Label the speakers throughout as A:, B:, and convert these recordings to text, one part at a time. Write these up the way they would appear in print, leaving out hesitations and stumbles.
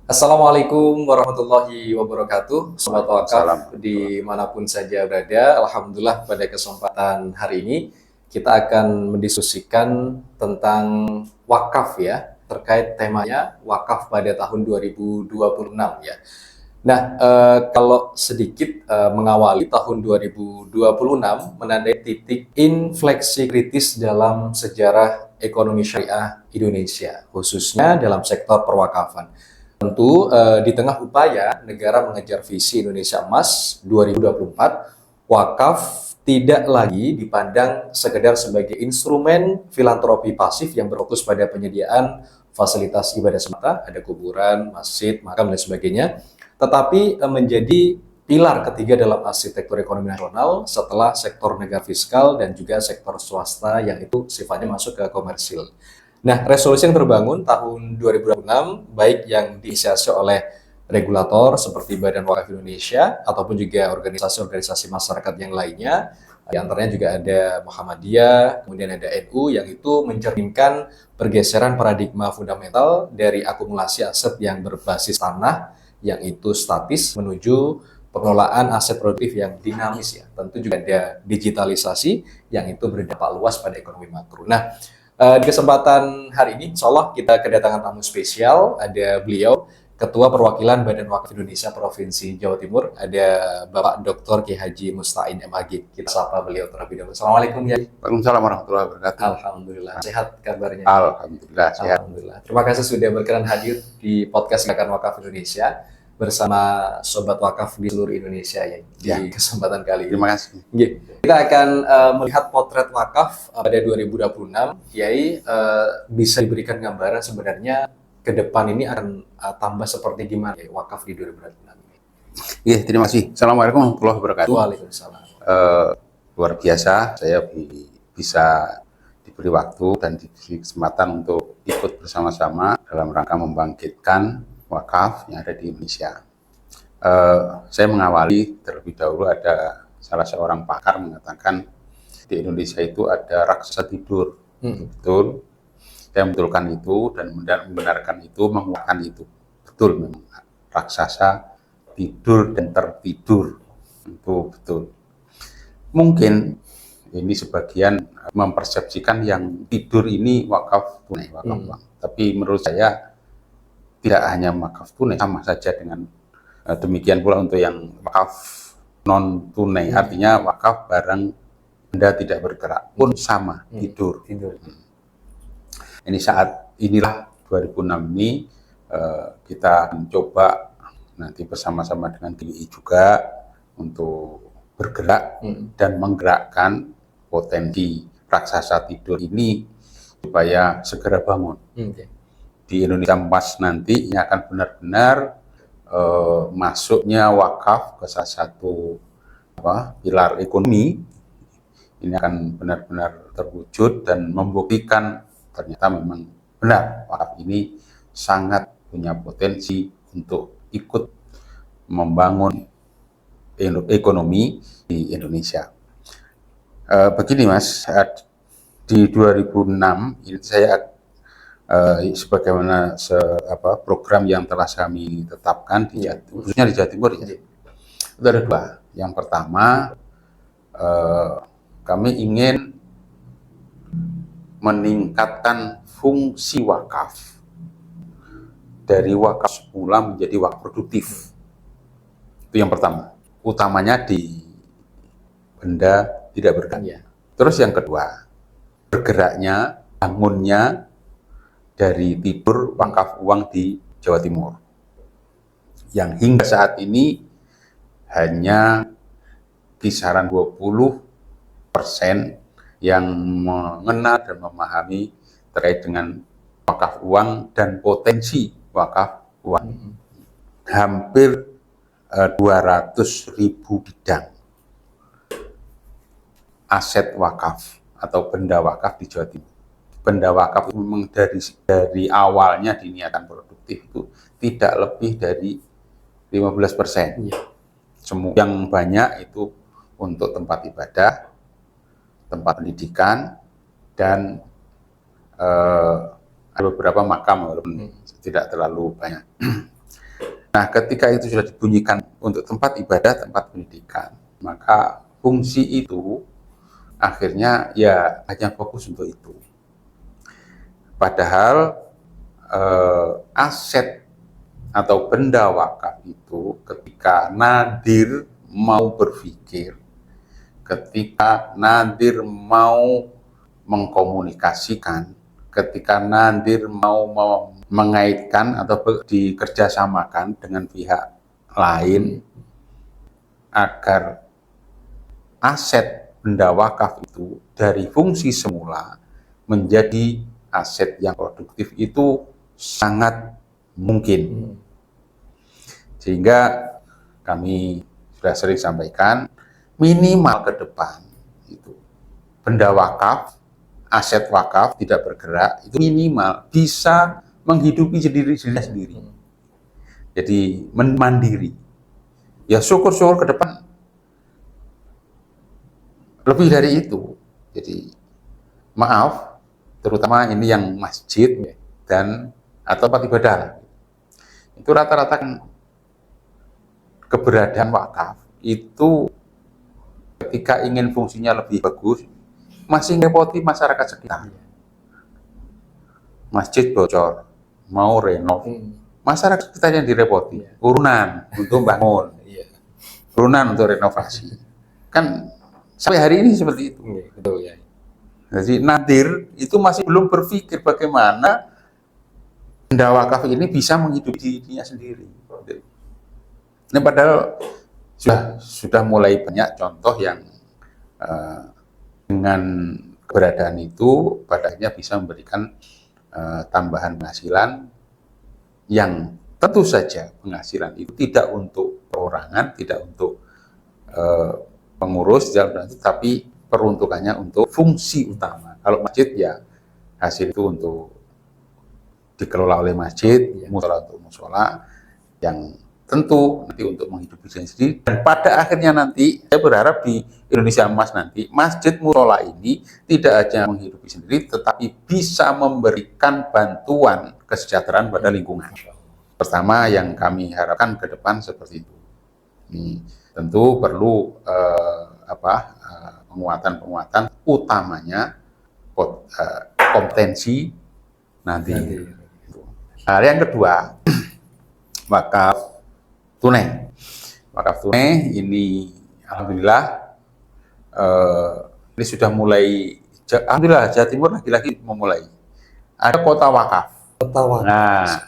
A: Assalamualaikum warahmatullahi wabarakatuh. Sobat
B: Salam.
A: Wakaf dimanapun saja berada, Alhamdulillah pada kesempatan hari ini kita akan mendiskusikan tentang wakaf ya, terkait temanya wakaf pada tahun 2026 ya. Nah, kalau sedikit mengawali tahun 2026 menandai titik infleksi kritis dalam sejarah ekonomi syariah Indonesia, khususnya dalam sektor perwakafan. Tentu di tengah upaya negara mengejar visi Indonesia Emas 2024, wakaf tidak lagi dipandang sekedar sebagai instrumen filantropi pasif yang berfokus pada penyediaan fasilitas ibadah semata, ada kuburan, masjid, makam, dan sebagainya, tetapi menjadi pilar ketiga dalam arsitektur ekonomi nasional setelah sektor negara fiskal dan juga sektor swasta yang itu sifatnya masuk ke komersil. Nah, resolusi yang terbangun tahun 2026, baik yang diinisiasi oleh regulator seperti Badan Wakaf Indonesia ataupun juga organisasi-organisasi masyarakat yang lainnya, di antaranya juga ada Muhammadiyah, kemudian ada NU, yang itu mencerminkan pergeseran paradigma fundamental dari akumulasi aset yang berbasis tanah yang itu statis menuju pengelolaan aset produktif yang dinamis ya. Tentu juga ada digitalisasi yang itu berdampak luas pada ekonomi makro. Nah, di kesempatan hari ini, insya Allah kita kedatangan tamu spesial. Ada beliau, Ketua Perwakilan Badan Wakaf Indonesia Provinsi Jawa Timur. Ada Bapak Dr. Kiai Haji Mustain MAG. Kita sapa beliau terlebih dahulu. Assalamualaikum ya.
B: Waalaikumsalam warahmatullahi wabarakatuh.
A: Alhamdulillah. Sehat kabarnya?
B: Alhamdulillah sehat.
A: Alhamdulillah. Terima kasih sudah berkenan hadir di podcast Gerakan Wakaf Indonesia bersama Sobat Wakaf di seluruh Indonesia ya, di kesempatan kali ini.
B: Terima kasih.
A: Kita akan melihat potret wakaf pada 2026. Kiai, bisa diberikan gambaran sebenarnya ke depan ini akan tambah seperti gimana ya, wakaf di 2026 ini?
B: Iya, terima kasih. Assalamualaikum warahmatullahi wabarakatuh.
A: Waalaikumsalam.
B: Luar biasa, saya bisa diberi waktu dan diberi kesempatan untuk ikut bersama-sama dalam rangka membangkitkan wakaf yang ada di Indonesia. Saya mengawali terlebih dahulu, ada salah seorang pakar mengatakan di Indonesia itu ada raksasa tidur. Betul, saya membetulkan itu dan membenarkan itu, menguatkan itu. Betul, memang raksasa tidur dan tertidur, itu betul. Mungkin ini sebagian mempersepsikan yang tidur ini wakaf tunai, wakaf uang. Tapi menurut saya tidak hanya wakaf tunai, sama saja dengan demikian pula untuk yang wakaf non tunai, artinya wakaf barang benda tidak bergerak pun sama, tidur. Ini saat inilah 2006 ini kita mencoba nanti bersama-sama dengan GWI juga untuk bergerak dan menggerakkan potensi raksasa tidur ini supaya segera bangun. Di Indonesia Emas nanti ini akan benar-benar masuknya wakaf ke salah satu pilar ekonomi, ini akan benar-benar terwujud dan membuktikan ternyata memang benar wakaf ini sangat punya potensi untuk ikut membangun ekonomi di Indonesia. Begini Mas, di 2006 ini saya sebagaimana program yang telah kami tetapkan khususnya di Jawa Timur ya. Itu ada dua. Yang pertama, kami ingin meningkatkan fungsi wakaf dari wakaf semula menjadi wakaf produktif. Itu yang pertama. Utamanya di benda tidak bergerak. Terus yang kedua, bergeraknya, bangunnya dari tidur wakaf uang di Jawa Timur, yang hingga saat ini hanya kisaran 20% yang mengenal dan memahami terkait dengan wakaf uang dan potensi wakaf uang. Hampir 200.000 bidang aset wakaf atau benda wakaf di Jawa Timur. Benda wakaf itu memang dari awalnya diniatkan produktif itu tidak lebih dari 15%. Semua yang banyak itu untuk tempat ibadah, tempat pendidikan, dan ada beberapa makam walaupun tidak terlalu banyak. Nah, ketika itu sudah dibunyikan untuk tempat ibadah, tempat pendidikan, maka fungsi itu akhirnya ya hanya fokus untuk itu. Padahal aset atau benda wakaf itu ketika nadir mau berpikir, ketika nadir mau mengkomunikasikan, ketika nadir mau mengaitkan atau dikerjasamakan dengan pihak lain agar aset benda wakaf itu dari fungsi semula menjadi aset yang produktif itu sangat mungkin. Sehingga kami sudah sering sampaikan, minimal ke depan itu benda wakaf, aset wakaf tidak bergerak, itu minimal bisa menghidupi diri sendiri. Jadi mandiri. Ya syukur-syukur ke depan lebih dari itu. Jadi maaf, terutama ini yang masjid dan atau tempat ibadah. Itu rata-rata kan keberadaan wakaf itu ketika ingin fungsinya lebih bagus masih ngerepoti masyarakat sekitar. Masjid bocor, mau renov, masyarakat sekitar yang direpoti, urunan untuk bangun, urunan untuk renovasi. Kan sampai hari ini seperti itu.
A: Betul ya.
B: Jadi nadir itu masih belum berpikir bagaimana benda wakaf ini bisa menghidupi dirinya sendiri. Ini padahal sudah mulai banyak contoh yang dengan keberadaan itu pada akhirnya bisa memberikan tambahan penghasilan yang tentu saja penghasilan itu tidak untuk perorangan, tidak untuk pengurus, tapi peruntukannya untuk fungsi utama. Kalau masjid ya hasil itu untuk dikelola oleh masjid, musola untuk musola, yang tentu nanti untuk menghidupi diri sendiri. Dan pada akhirnya nanti saya berharap di Indonesia Emas nanti masjid musola ini tidak hanya menghidupi sendiri, tetapi bisa memberikan bantuan kesejahteraan pada lingkungan. Pertama yang kami harapkan ke depan seperti itu. Ini tentu perlu penguatan utamanya kompetensi nanti. Nah, yang kedua, wakaf tunai. Wakaf tunai ini alhamdulillah ini sudah mulai, alhamdulillah Jawa Timur lagi-lagi memulai. Ada kota wakaf. Nah,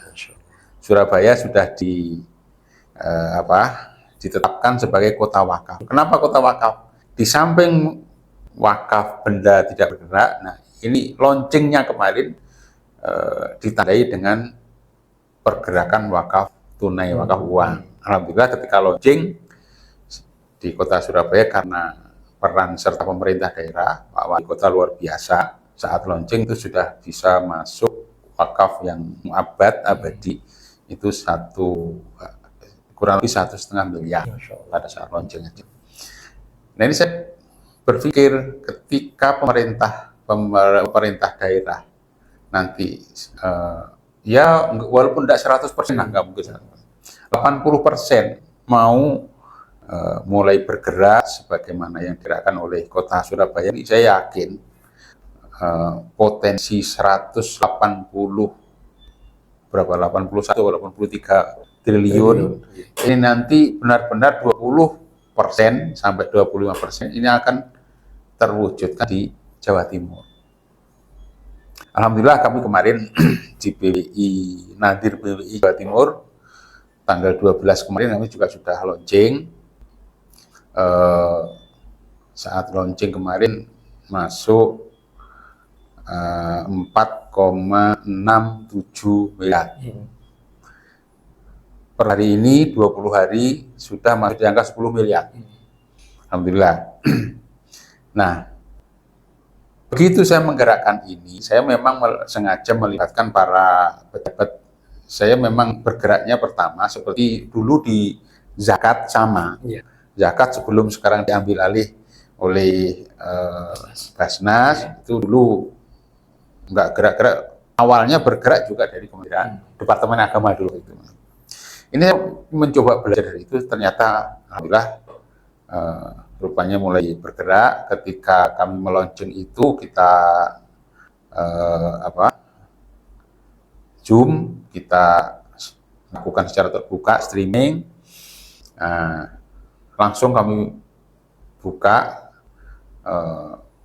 B: Surabaya sudah ditetapkan sebagai kota wakaf. Kenapa kota wakaf? Di samping wakaf benda tidak bergerak, nah ini launchingnya kemarin ditandai dengan pergerakan wakaf tunai, wakaf uang. Alhamdulillah ketika launching di kota Surabaya karena peran serta pemerintah daerah, Pak Wali Kota luar biasa, saat launching itu sudah bisa masuk wakaf yang abadi itu kurang lebih 1,5 miliar pada saat launching. Nah ini saya berpikir ketika pemerintah daerah nanti ya walaupun tidak 100%, nggak mungkin 80% mau mulai bergerak sebagaimana yang digerakkan oleh kota Surabaya, ini saya yakin potensi 181 triliun ini nanti benar-benar 20% sampai 25% ini akan terwujudkan di Jawa Timur. Alhamdulillah kami kemarin di Nadir BWI Jawa Timur tanggal 12 kemarin kami juga sudah launching. Saat launching kemarin masuk 4,67 miliar. Per hari ini 20 hari sudah masuk di angka 10 miliar. Alhamdulillah. Nah, begitu saya menggerakkan ini, saya memang sengaja melibatkan para pejabat. Saya memang bergeraknya pertama seperti dulu di zakat sama. Zakat sebelum sekarang diambil alih oleh Basnas, itu dulu nggak gerak-gerak. Awalnya bergerak juga dari Kementerian Departemen Agama dulu itu. Ini saya mencoba belajar dari itu, ternyata alhamdulillah rupanya mulai bergerak. Ketika kami meluncurkan itu, kita Zoom, kita lakukan secara terbuka, streaming. Langsung kami buka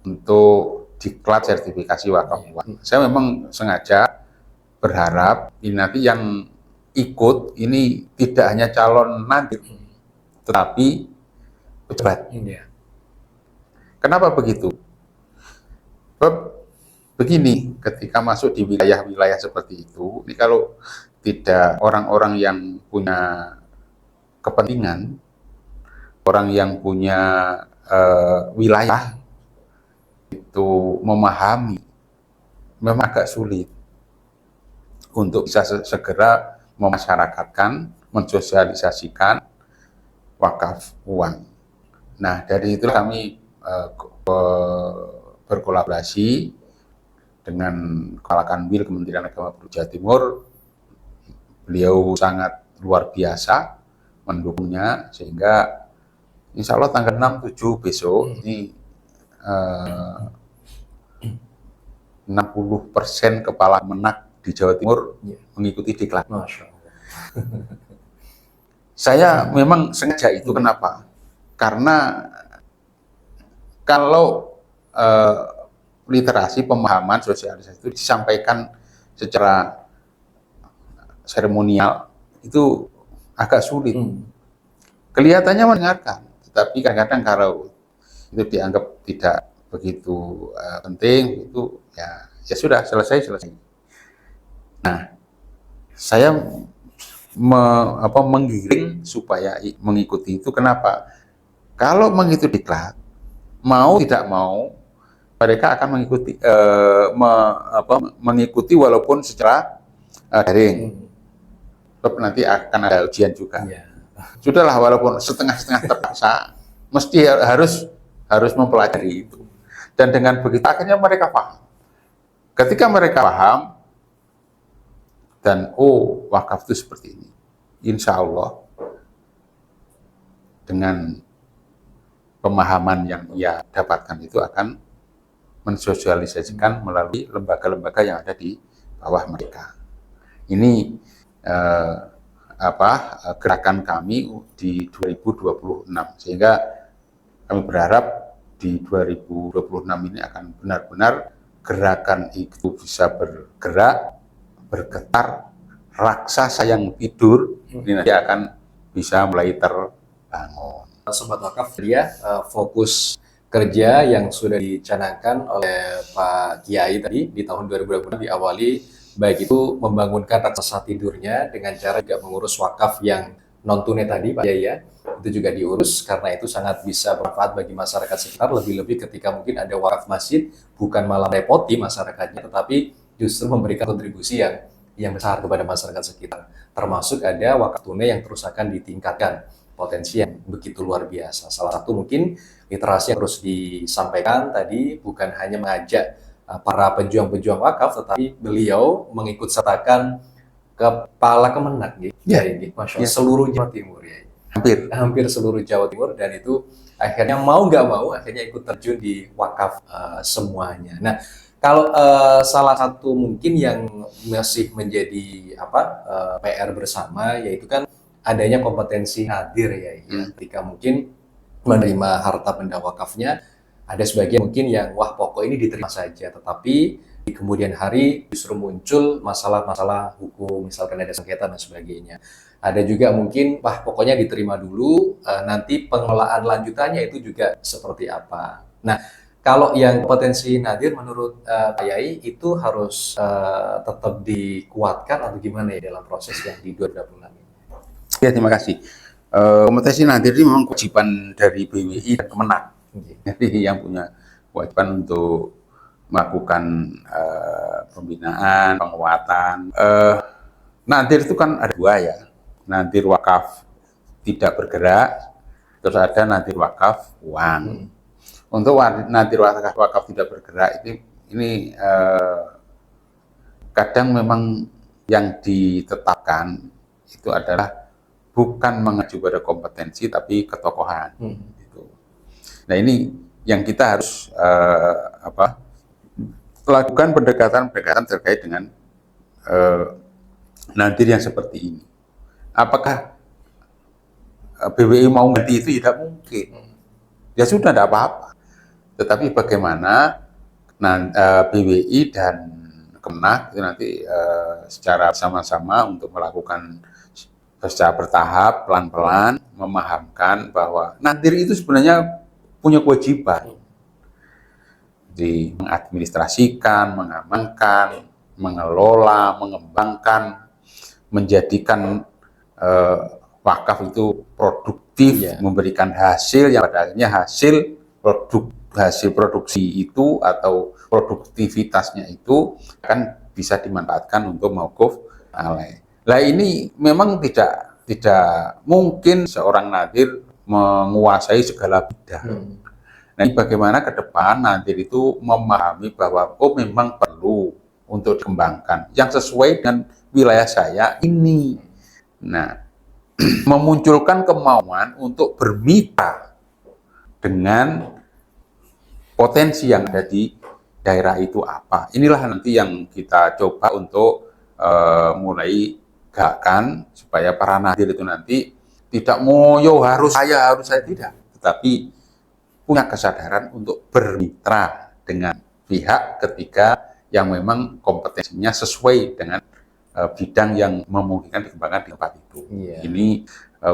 B: untuk diklat sertifikasi wakaf uang. Saya memang sengaja berharap ini nanti yang ikut ini tidak hanya calon nadir, tetapi pejabat. Kenapa begitu? Begini, ketika masuk di wilayah-wilayah seperti itu, ini kalau tidak orang-orang yang punya kepentingan, orang yang punya wilayah itu memahami, memang agak sulit untuk bisa segera memasyarakatkan, mensosialisasikan wakaf uang. Nah, dari itu kami berkolaborasi dengan Kepala Kanwil Kementerian Agama Jawa Timur. Beliau sangat luar biasa mendukungnya, sehingga insya Allah tanggal 6-7 besok ini 60% kepala menak di Jawa Timur mengikuti diklat.
A: Masya Allah.
B: Saya memang sengaja itu, kenapa? Karena kalau literasi, pemahaman, sosialisasi itu disampaikan secara seremonial itu agak sulit. Kelihatannya mendengarkan, tetapi kadang-kadang kalau itu dianggap tidak begitu penting, itu ya sudah selesai. Nah, saya menggiring supaya mengikuti itu. Kenapa? Kalau mengikuti diklat, mau tidak mau mereka akan mengikuti walaupun secara daring. Nanti akan ada ujian juga. Sudahlah, walaupun setengah-setengah terpaksa, mesti harus mempelajari itu. Dan dengan begitu akhirnya mereka paham. Ketika mereka paham dan wakaf itu seperti ini, insya Allah dengan pemahaman yang ia dapatkan itu akan mensosialisasikan melalui lembaga-lembaga yang ada di bawah mereka. Ini gerakan kami di 2026, sehingga kami berharap di 2026 ini akan benar-benar gerakan itu bisa bergerak, bergetar, raksasa yang tidur ini nanti akan bisa mulai terbangun.
A: Sobat Wakaf, dia fokus kerja yang sudah dicanangkan oleh Pak Kiai tadi di tahun 2026 diawali, baik itu membangunkan raksasa tidurnya dengan cara juga mengurus wakaf yang non-tunai tadi Pak Kiai ya, itu juga diurus karena itu sangat bisa bermanfaat bagi masyarakat sekitar, lebih-lebih ketika mungkin ada wakaf masjid, bukan malah repoti masyarakatnya, tetapi justru memberikan kontribusi yang besar kepada masyarakat sekitar, termasuk ada wakaf tunai yang terus akan ditingkatkan, potensi yang begitu luar biasa. Salah satu mungkin literasi yang terus disampaikan tadi bukan hanya mengajak para pejuang-pejuang wakaf, tetapi beliau mengikut sertakan kepala kemenak Masya Allah, seluruh Jawa Timur ya. Hampir seluruh Jawa Timur, dan itu akhirnya mau nggak mau akhirnya ikut terjun di wakaf semuanya. Nah, kalau salah satu mungkin yang masih menjadi PR bersama, yaitu kan adanya kompetensi nadir ya. Ketika mungkin menerima harta benda wakafnya, ada sebagian mungkin yang pokok ini diterima saja, tetapi di kemudian hari justru muncul masalah-masalah hukum, misalkan ada sengketa dan sebagainya. Ada juga mungkin pokoknya diterima dulu, nanti pengelolaan lanjutannya itu juga seperti apa. Nah, kalau yang potensi nadir menurut Pak Yai itu harus tetap dikuatkan atau gimana ya dalam proses yang di 2026 ini?
B: Ya, terima kasih. Kompetensi nadir ini memang kewajiban dari BWI dan Kemenak. Jadi yang punya kewajiban untuk melakukan pembinaan, penguatan. Nadir itu kan ada dua ya. Nadir wakaf tidak bergerak, terus ada nadir wakaf uang. Untuk nadir wakaf tidak bergerak ini kadang memang yang ditetapkan itu adalah bukan mengacu pada kompetensi tapi ketokohan.
A: Hmm.
B: Gitu. Nah ini yang kita harus lakukan pendekatan-pendekatan terkait dengan nadir yang seperti ini. Apakah BWI mau ganti itu? Tidak mungkin. Ya sudah, tidak apa-apa. Tetapi bagaimana BWI dan Kemenak itu nanti secara sama-sama untuk melakukan secara bertahap, pelan-pelan, memahamkan bahwa nadir itu sebenarnya punya kewajiban di mengadministrasikan, mengamankan, mengelola, mengembangkan, menjadikan wakaf itu produktif, memberikan hasil yang pada akhirnya hasil produksi itu atau produktivitasnya itu akan bisa dimanfaatkan untuk mauquf alaih. Nah ini memang tidak mungkin seorang nadir menguasai segala bidang. Nah ini bagaimana ke depan nadir itu memahami bahwa memang perlu untuk dikembangkan yang sesuai dengan wilayah saya ini. Nah, memunculkan kemauan untuk bermitra dengan potensi yang ada di daerah itu apa. Inilah nanti yang kita coba untuk mulai gerakan supaya para nadir itu nanti tidak ngoyo harus saya tidak, tetapi punya kesadaran untuk bermitra dengan pihak ketiga yang memang kompetensinya sesuai dengan bidang yang memungkinkan dikembangkan di tempat itu. Ini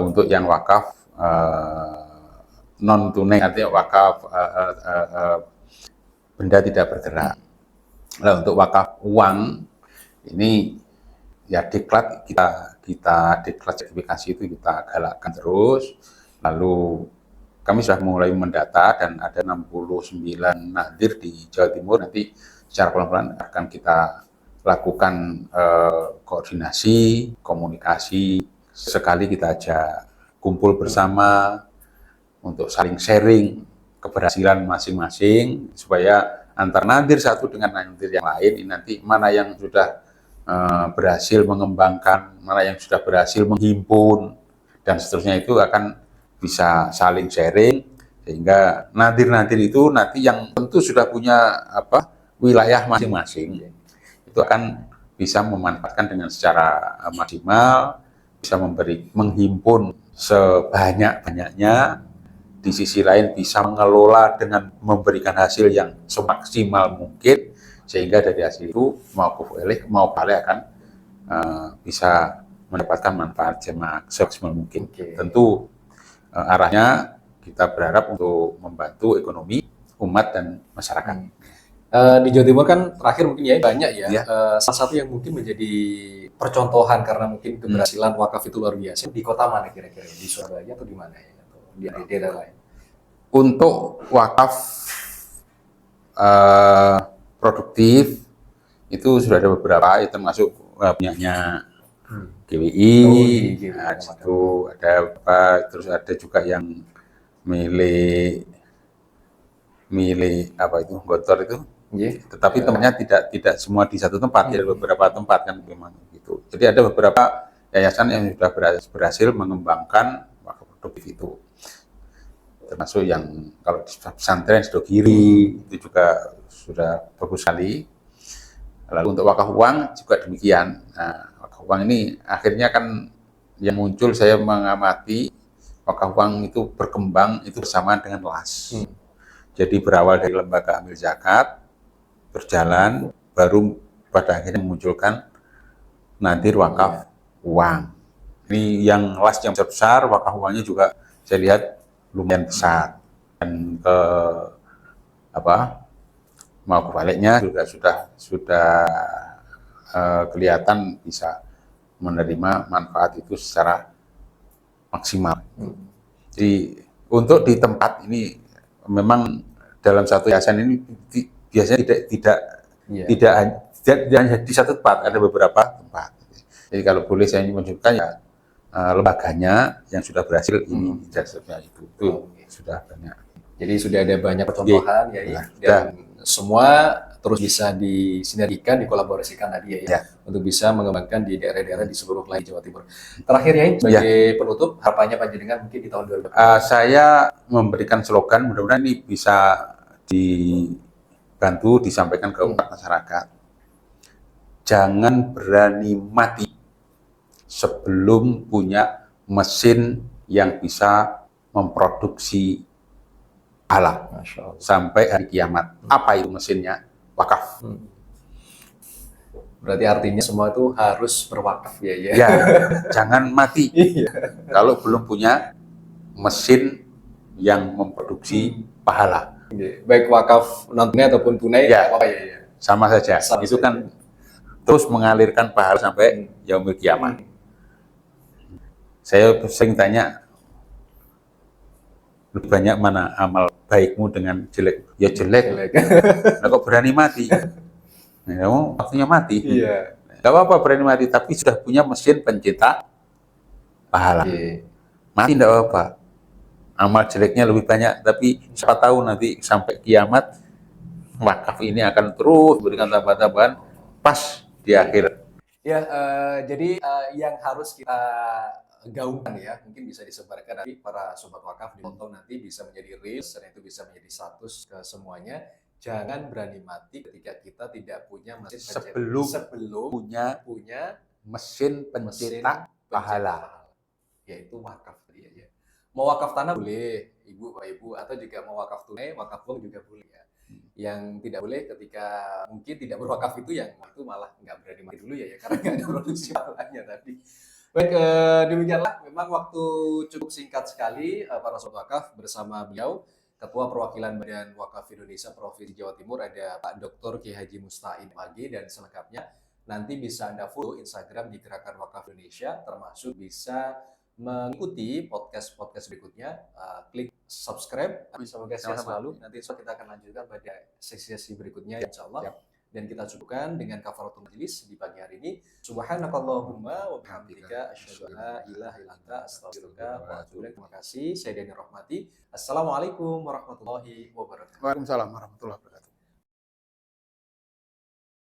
B: untuk yang wakaf non tunai, artinya wakaf benda tidak bergerak. Nah, untuk wakaf uang ini ya diklat kita diklat sertifikasi itu kita galakkan terus. Lalu kami sudah mulai mendata dan ada 69 nadir di Jawa Timur. Nanti secara pelan-pelan akan kita lakukan koordinasi, komunikasi. Sekali kita ajak kumpul bersama untuk saling sharing keberhasilan masing-masing supaya antar nadir satu dengan nadir yang lain ini nanti mana yang sudah berhasil mengembangkan, mana yang sudah berhasil menghimpun dan seterusnya itu akan bisa saling sharing sehingga nadir-nadir itu nanti yang tentu sudah punya wilayah masing-masing itu akan bisa memanfaatkan dengan secara maksimal, bisa menghimpun sebanyak-banyaknya, di sisi lain bisa mengelola dengan memberikan hasil yang semaksimal mungkin sehingga dari hasil itu mauquf alaih akan bisa mendapatkan manfaat semaksimal mungkin. Tentu arahnya kita berharap untuk membantu ekonomi umat dan masyarakat.
A: Di Jawa Timur kan terakhir mungkin ya banyak ya. Salah satu yang mungkin menjadi percontohan karena mungkin keberhasilan wakaf itu luar biasa di kota mana kira-kira? Di Surabaya atau di mana ya? Atau di daerah lain?
B: Untuk wakaf produktif itu sudah ada beberapa, termasuk punyanya GWI, itu ada apa, terus ada juga yang milik apa itu Gontor itu, tetapi tempatnya tidak semua di satu tempat, ada beberapa tempat kan memang gitu. Jadi ada beberapa yayasan yang sudah berhasil mengembangkan wakaf produktif itu, termasuk yang kalau di pesantren Sidogiri itu juga sudah bagus sekali. Lalu untuk wakaf uang juga demikian. Nah, wakaf uang ini akhirnya kan yang muncul, saya mengamati wakaf uang itu berkembang itu bersamaan dengan LAS. Jadi berawal dari lembaga amil zakat, berjalan, baru pada akhirnya memunculkan nadir wakaf uang. Ini yang LAS yang besar, wakaf uangnya juga saya lihat lumayan besar. Dan mauquf alaihnya juga sudah kelihatan bisa menerima manfaat itu secara maksimal. Jadi untuk di tempat ini memang dalam satu yayasan ini biasanya tidak hanya di satu tempat, ada beberapa tempat. Jadi kalau boleh saya menunjukkan ya lembaganya yang sudah berhasil ini dan seterusnya itu sudah banyak.
A: Jadi sudah ada banyak percontohan dan semua terus bisa disinergikan, dikolaborasikan tadi
B: Ya.
A: untuk bisa mengembangkan di daerah-daerah di seluruh wilayah Jawa Timur. Terakhir ya, sebagai penutup, harapannya panjenengan mungkin di tahun 2020.
B: Saya memberikan slogan, mudah-mudahan ini bisa dibantu disampaikan ke masyarakat. Jangan berani mati sebelum punya mesin yang bisa memproduksi pahala
A: Masya Allah.
B: sampai hari kiamat. Apa itu mesinnya? Wakaf.
A: Berarti artinya semua itu harus berwakaf ya.
B: Ya, jangan mati
A: Iya.
B: kalau belum punya mesin yang memproduksi pahala.
A: Baik wakaf non tunai ataupun tunai,
B: Ya.
A: apa ya.
B: Sama saja.
A: Sama
B: Itu
A: saja.
B: kan terus mengalirkan pahala sampai yaumil kiamat. Saya sering tanya, lebih banyak mana amal baikmu dengan jelek? Ya jelek. Nah, kok berani mati? Nah, kamu waktunya mati.
A: Iya.
B: Gak apa-apa berani mati, tapi sudah punya mesin pencipta pahala.
A: Iya.
B: Mati tidak apa-apa. Amal jeleknya lebih banyak, tapi siapa tahu nanti sampai kiamat wakaf ini akan terus berikan tambahan-tambahan pas di akhir.
A: Ya, jadi yang harus kita gaungkan ya, mungkin bisa disebarkan nanti para sobat wakaf ditonton nanti bisa menjadi reels dan itu bisa menjadi status ke semuanya. Jangan berani mati ketika kita tidak punya mesin
B: Sebelum punya mesin pencipta pahala,
A: yaitu wakaf tadi aja. Mau wakaf tanah boleh, ibu, bapak ibu, atau juga mau wakaf tunai, wakaf uang juga boleh ya. Yang tidak boleh ketika mungkin tidak berwakaf itu yang itu malah nggak berani mati dulu ya, karena nggak ada produksi pahalanya tadi. Baik, demikianlah memang waktu cukup singkat sekali para sobat wakaf bersama beliau Ketua Perwakilan Badan Wakaf Indonesia Provinsi Jawa Timur ada Pak Dr. Kiai Haji Musta'in AG, dan selengkapnya nanti bisa Anda follow Instagram di Gerakan Wakaf Indonesia, termasuk bisa mengikuti podcast-podcast berikutnya. Klik subscribe, semoga sehat selalu. Nanti kita akan lanjutkan pada sesi-sesi berikutnya insya Allah. Dan kita cukupkan dengan kafaratul majelis di pagi hari ini. Subhanakallahumma wa bihamdika asyhadu an la ilaha illa anta astaghfiruka wa atubu ilaik. Terima kasih. Saya Dani Rahmati. Assalamualaikum warahmatullahi wabarakatuh.
B: Waalaikumsalam warahmatullahi wabarakatuh.